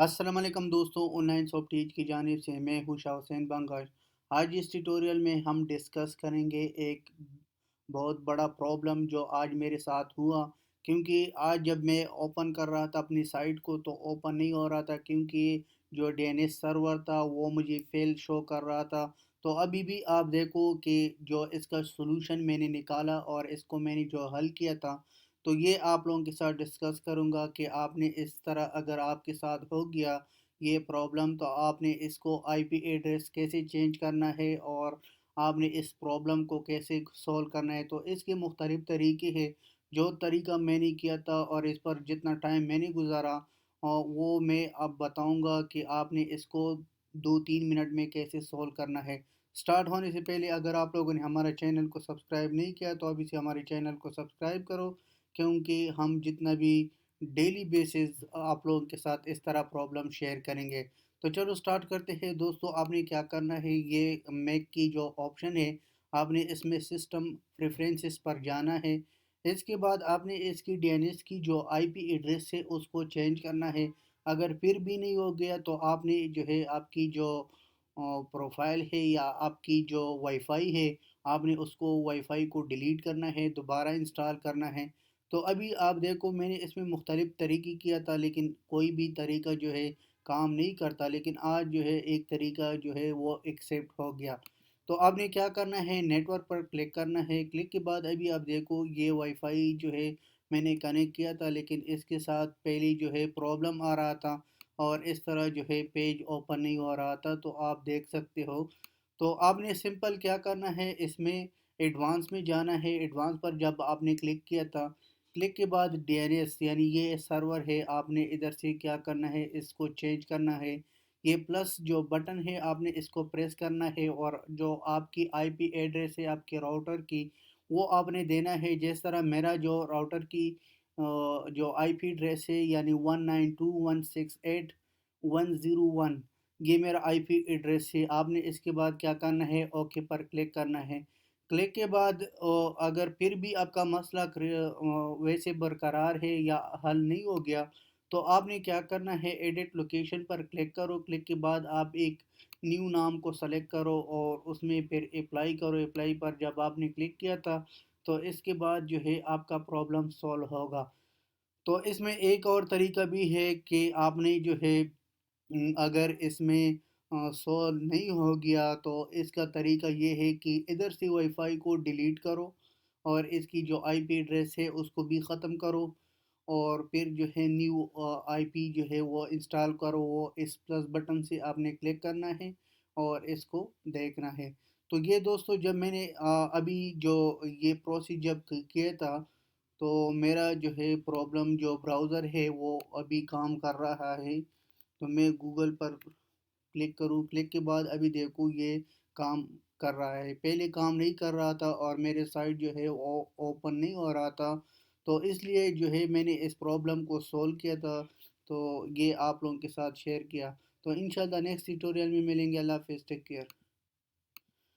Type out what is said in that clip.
अस्सलाम वालेकुम दोस्तों, ऑनलाइन सॉफ्टवेयर की जानिब से मैं हूँ शाह हुसैन बंगाश। आज इस ट्यूटोरियल में हम डिस्कस करेंगे एक बहुत बड़ा प्रॉब्लम जो आज मेरे साथ हुआ। क्योंकि आज जब मैं ओपन कर रहा था अपनी साइट को तो ओपन नहीं हो रहा था, क्योंकि जो डीएनएस सर्वर था वो मुझे फेल शो कर रहा था। तो अभी भी आप देखो कि जो इसका सॉल्यूशन मैंने निकाला और इसको मैंने जो हल किया था, तो ये आप लोगों के साथ डिस्कस करूँगा कि आपने इस तरह अगर आपके साथ हो गया ये प्रॉब्लम, तो आपने इसको आईपी एड्रेस कैसे चेंज करना है और आपने इस प्रॉब्लम को कैसे सॉल्व करना है। तो इसके मुख्तलिफ़ तरीके हैं। जो तरीका मैंने किया था और इस पर जितना टाइम मैंने गुजारा वो मैं अब बताऊंगा कि आपने इसको 2-3 मिनट में कैसे सॉल्व करना है। स्टार्ट होने से पहले अगर आप लोगों ने हमारे चैनल को सब्सक्राइब नहीं किया तो अभी से हमारे चैनल को सब्सक्राइब करो, क्योंकि हम जितना भी डेली बेसिस आप लोगों के साथ इस तरह प्रॉब्लम शेयर करेंगे। तो चलो स्टार्ट करते हैं दोस्तों। आपने क्या करना है, ये मैक की जो ऑप्शन है आपने इसमें सिस्टम प्रेफरेंसेस पर जाना है। इसके बाद आपने इसकी डीएनएस की जो आईपी एड्रेस है उसको चेंज करना है। अगर फिर भी नहीं हो गया तो आपने जो है आपकी जो प्रोफाइल है या आपकी जो वाईफाई है आपने उसको वाईफाई को डिलीट करना है, दोबारा इंस्टॉल करना है। तो अभी आप देखो मैंने इसमें मुख्तलिफ़ तरीके किया था लेकिन कोई भी तरीका जो है काम नहीं करता, लेकिन आज जो है एक तरीका जो है वो एक्सेप्ट हो गया। तो आपने क्या करना है, नेटवर्क पर क्लिक करना है। क्लिक के बाद अभी आप देखो ये वाईफाई जो है मैंने कनेक्ट किया था, लेकिन इसके साथ पहले जो है प्रॉब्लम आ रहा था और इस तरह जो है पेज ओपन नहीं हो रहा था, तो आप देख सकते हो। तो आपने सिंपल क्या करना है, इसमें एडवांस में जाना है। एडवांस पर जब आपने क्लिक किया था, क्लिक के बाद डीएनएस यानी ये सर्वर है, आपने इधर से क्या करना है, इसको चेंज करना है। ये प्लस जो बटन है आपने इसको प्रेस करना है और जो आपकी आईपी एड्रेस है आपके राउटर की वो आपने देना है। जिस तरह मेरा जो राउटर की जो आईपी एड्रेस है यानी 192.168.101, ये मेरा आईपी एड्रेस है। आपने इसके बाद क्या करना है, ओके पर क्लिक करना है। क्लिक के बाद अगर फिर भी आपका मसला वैसे बरकरार है या हल नहीं हो गया, तो आपने क्या करना है, एडिट लोकेशन पर क्लिक करो। क्लिक के बाद आप एक न्यू नाम को सेलेक्ट करो और उसमें फिर अप्लाई करो। अप्लाई पर जब आपने क्लिक किया था तो इसके बाद जो है आपका प्रॉब्लम सॉल्व होगा। तो इसमें एक और तरीका भी है कि आपने जो है अगर इसमें सॉल्व नहीं हो गया तो इसका तरीका ये है कि इधर से वाईफाई को डिलीट करो और इसकी जो आईपी एड्रेस है उसको भी ख़त्म करो और फिर जो है न्यू आईपी जो है वो इंस्टॉल करो। वो इस प्लस बटन से आपने क्लिक करना है और इसको देखना है। तो ये दोस्तों जब मैंने अभी जो ये प्रोसेस जब किया था तो मेरा जो है प्रॉब्लम जो ब्राउज़र है वो अभी काम कर रहा है। तो मैं गूगल पर क्लिक करूँ, क्लिक के बाद अभी देखो ये काम कर रहा है। पहले काम नहीं कर रहा था और मेरे साइट जो है वो ओपन नहीं हो रहा था। तो इसलिए जो है मैंने इस प्रॉब्लम को सॉल्व किया था, तो ये आप लोगों के साथ शेयर किया। तो इंशाल्लाह नेक्स्ट ट्यूटोरियल में मिलेंगे। अल्लाह हाफ़िज़, टेक केयर।